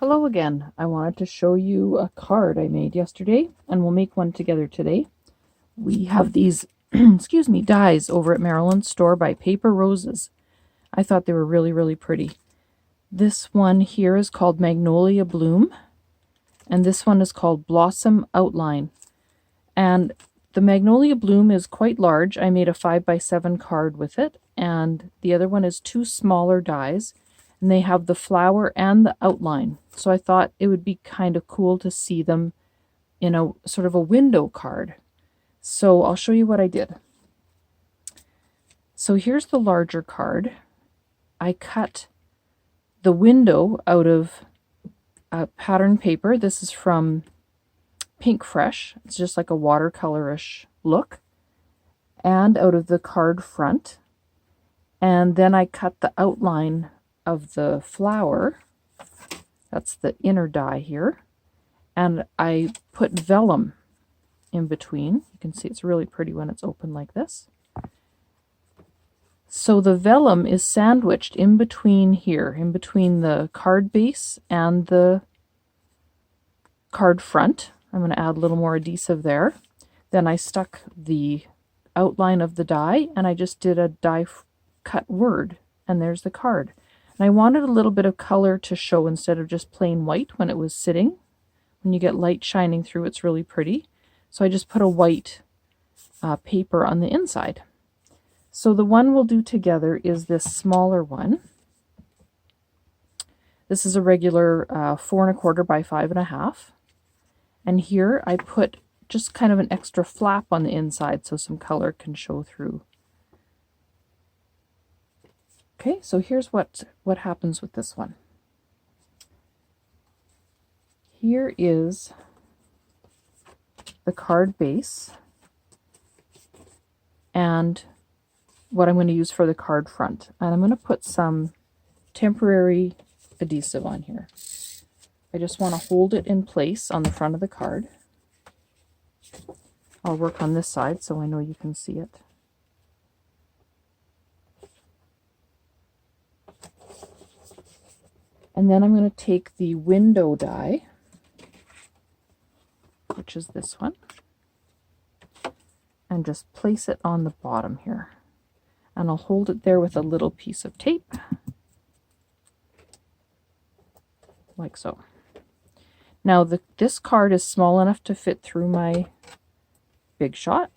Hello again. I wanted to show you a card I made yesterday, and we'll make one together today. We have these, excuse me, dies over at Maryland's store by Paper Roses. I thought they were really, really pretty. This one here is called Magnolia Bloom, and this one is called Blossom Outline. And the Magnolia Bloom is quite large. I made a 5x7 card with it, and the other one is two smaller dies. And they have the flower and the outline. So I thought it would be kind of cool to see them in a sort of a window card. So I'll show you what I did. So here's the larger card. I cut the window out of pattern paper. This is from Pink Fresh. It's just like a watercolorish look. And out of the card front. And then I cut the outline of the flower. That's the inner die here. And I put vellum in between. You can see it's really pretty when it's open like this. So the vellum is sandwiched in between here, in between the card base and the card front. I'm going to add a little more adhesive there. Then I stuck the outline of the die, and I just did a die cut word, and there's the card. And I wanted a little bit of color to show instead of just plain white when it was sitting. When you get light shining through, it's really pretty. So I just put a white paper on the inside. So the one we'll do together is this smaller one. This is a regular 4 1/4 by 5 1/2. And here I put just kind of an extra flap on the inside so some color can show through. Okay, so here's what happens with this one. Here is the card base and what I'm going to use for the card front. And I'm going to put some temporary adhesive on here. I just want to hold it in place on the front of the card. I'll work on this side so I know you can see it. And then I'm going to take the window die, which is this one, and just place it on the bottom here. And I'll hold it there with a little piece of tape, like so. Now this card is small enough to fit through my Big Shot.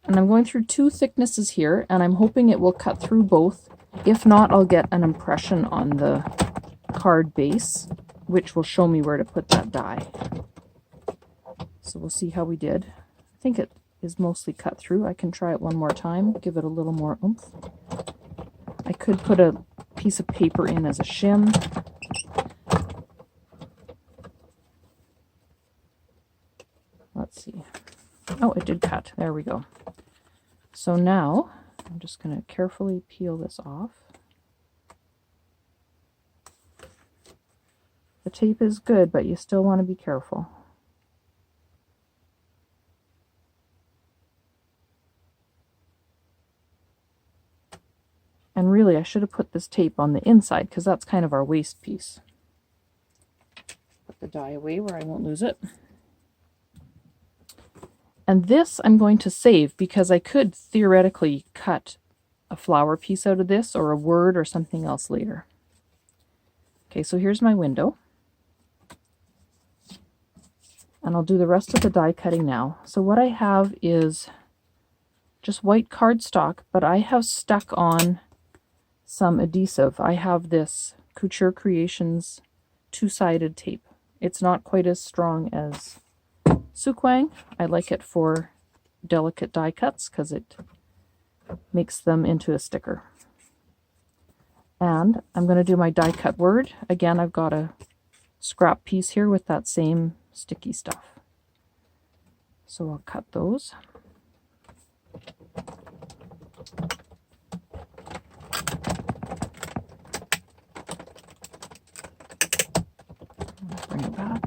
And I'm going through two thicknesses here, and I'm hoping it will cut through both. If not, I'll get an impression on the card base, which will show me where to put that die. So we'll see how we did. I think it is mostly cut through. I can try it one more time, give it a little more oomph. I could put a piece of paper in as a shim. Let's see. Oh, it did cut. There we go. So now I'm just going to carefully peel this off. The tape is good, but you still want to be careful. And really, I should have put this tape on the inside because that's kind of our waste piece. Put the die away where I won't lose it. And this I'm going to save because I could theoretically cut a flower piece out of this or a word or something else later. Okay, so here's my window. And I'll do the rest of the die cutting now. So what I have is just white cardstock, but I have stuck on some adhesive. I have this Couture Creations two-sided tape. It's not quite as strong as Sukwang. I like it for delicate die cuts because it makes them into a sticker. And I'm going to do my die cut word. Again, I've got a scrap piece here with that same sticky stuff. So I'll cut those. Bring it back.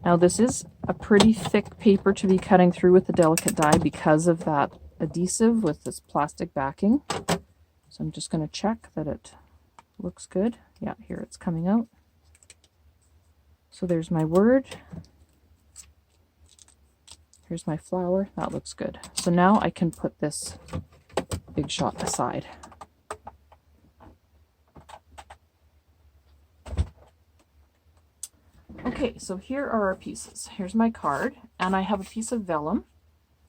Now this is a pretty thick paper to be cutting through with the delicate die because of that adhesive with this plastic backing. So I'm just going to check that it looks good. Yeah, here it's coming out. So there's my word. Here's my flower. That looks good. So now I can put this Big Shot aside. Okay, so here are our pieces. Here's my card, and I have a piece of vellum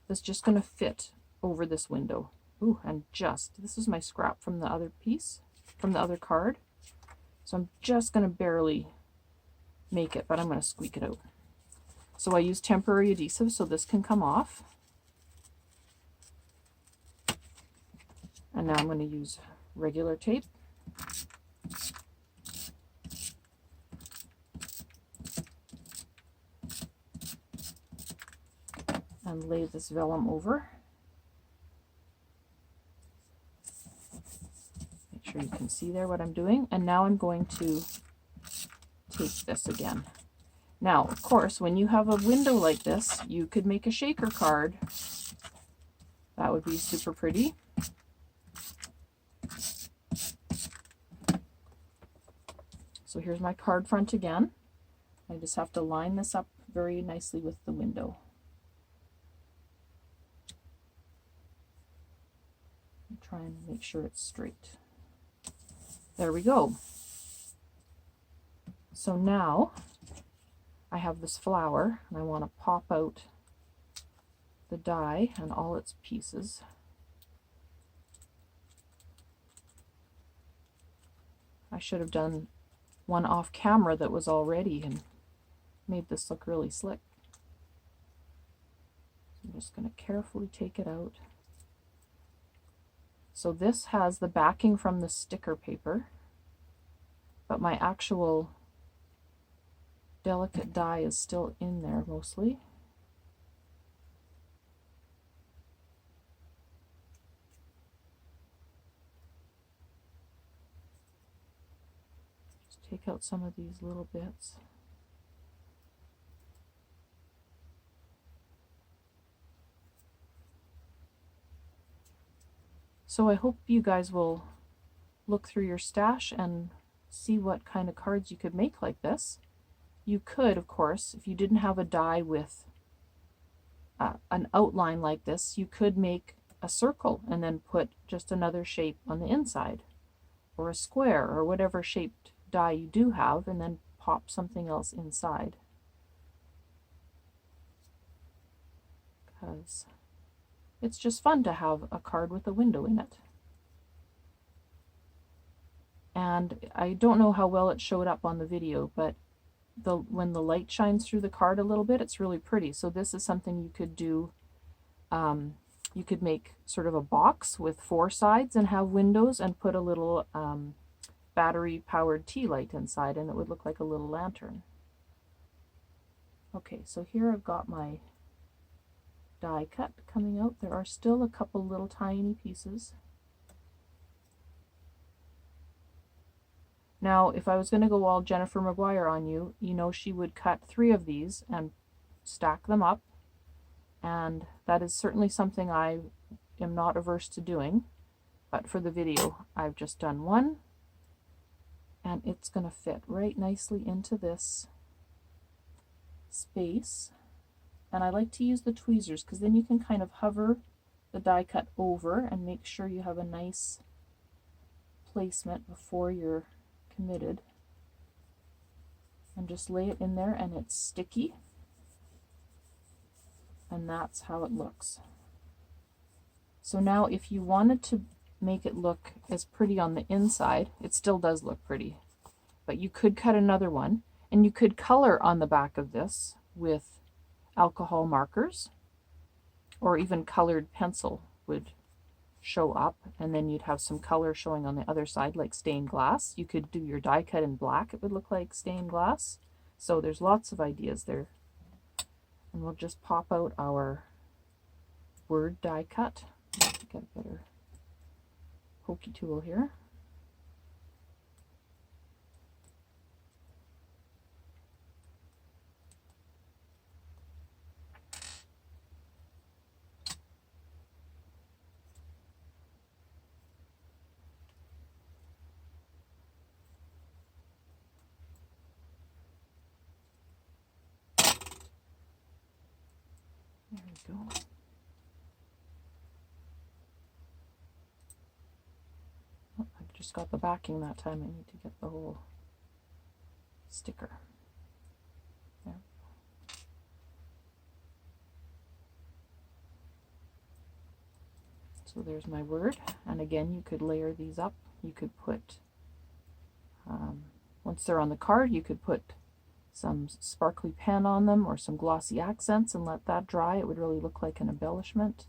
that's just going to fit over this window. Ooh, and this is my scrap from the other piece, from the other card. So I'm just going to barely make it, but I'm going to squeak it out. So I use temporary adhesive so this can come off. And now I'm going to use regular tape. And lay this vellum over. Make sure you can see there what I'm doing. And now I'm going to tape this again. Now, of course, when you have a window like this, you could make a shaker card. That would be super pretty. So here's my card front again. I just have to line this up very nicely with the window. Try and make sure it's straight. There we go. So now I have this flower and I want to pop out the die and all its pieces. I should have done one off camera that was all ready and made this look really slick. I'm just going to carefully take it out. So this has the backing from the sticker paper, but my actual delicate die is still in there mostly. Just take out some of these little bits. So I hope you guys will look through your stash and see what kind of cards you could make like this. You could, of course, if you didn't have a die with an outline like this, you could make a circle and then put just another shape on the inside, or a square, or whatever shaped die you do have, and then pop something else inside. Because it's just fun to have a card with a window in it. And I don't know how well it showed up on the video, but when the light shines through the card a little bit, it's really pretty. So this is something you could do. You could make sort of a box with 4 sides and have windows and put a little battery powered tea light inside, and it would look like a little lantern. Okay, so here I've got my die cut coming out. There are still a couple little tiny pieces. Now, if I was going to go all Jennifer Maguire on you, you know she would cut 3 of these and stack them up, and that is certainly something I am not averse to doing, but for the video I've just done 1, and it's going to fit right nicely into this space. And I like to use the tweezers because then you can kind of hover the die cut over and make sure you have a nice placement before you're committed, and just lay it in there, and it's sticky, and that's how it looks. So now if you wanted to make it look as pretty on the inside, it still does look pretty, but you could cut another one, and you could color on the back of this with alcohol markers, or even colored pencil would show up, and then you'd have some color showing on the other side like stained glass. You could do your die cut in black, it would look like stained glass. So there's lots of ideas there. And we'll just pop out our word die cut. Get a better pokey tool here. we go. Oh, I just got the backing that time. I need to get the whole sticker. There. So there's my word, and again you could layer these up. You could put, once they're on the card, you could put some sparkly pen on them or some glossy accents and let that dry. It would really look like an embellishment.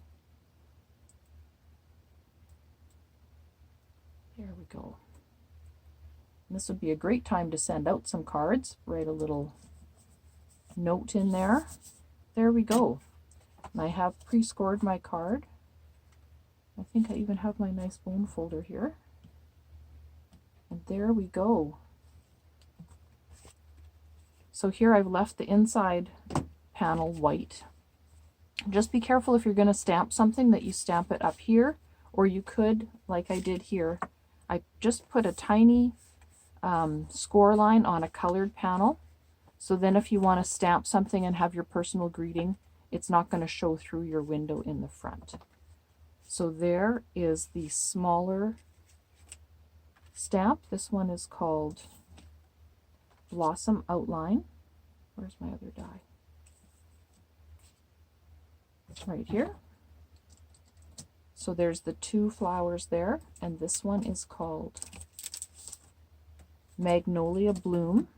There we go. And this would be a great time to send out some cards. Write a little note in there. There we go. And I have pre-scored my card. I think I even have my nice bone folder here. And there we go. So here I've left the inside panel white. Just be careful if you're going to stamp something that you stamp it up here, or you could, like I did here, I just put a tiny score line on a colored panel. So then if you want to stamp something and have your personal greeting, it's not going to show through your window in the front. So there is the smaller stamp. This one is called Blossom Outline. Where's my other die? Right here. So there's the two flowers there, and this one is called Magnolia Bloom.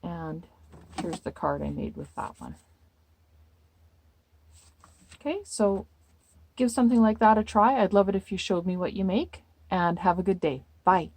And here's the card I made with that one. Okay, so give something like that a try. I'd love it if you showed me what you make, and have a good day. Bye.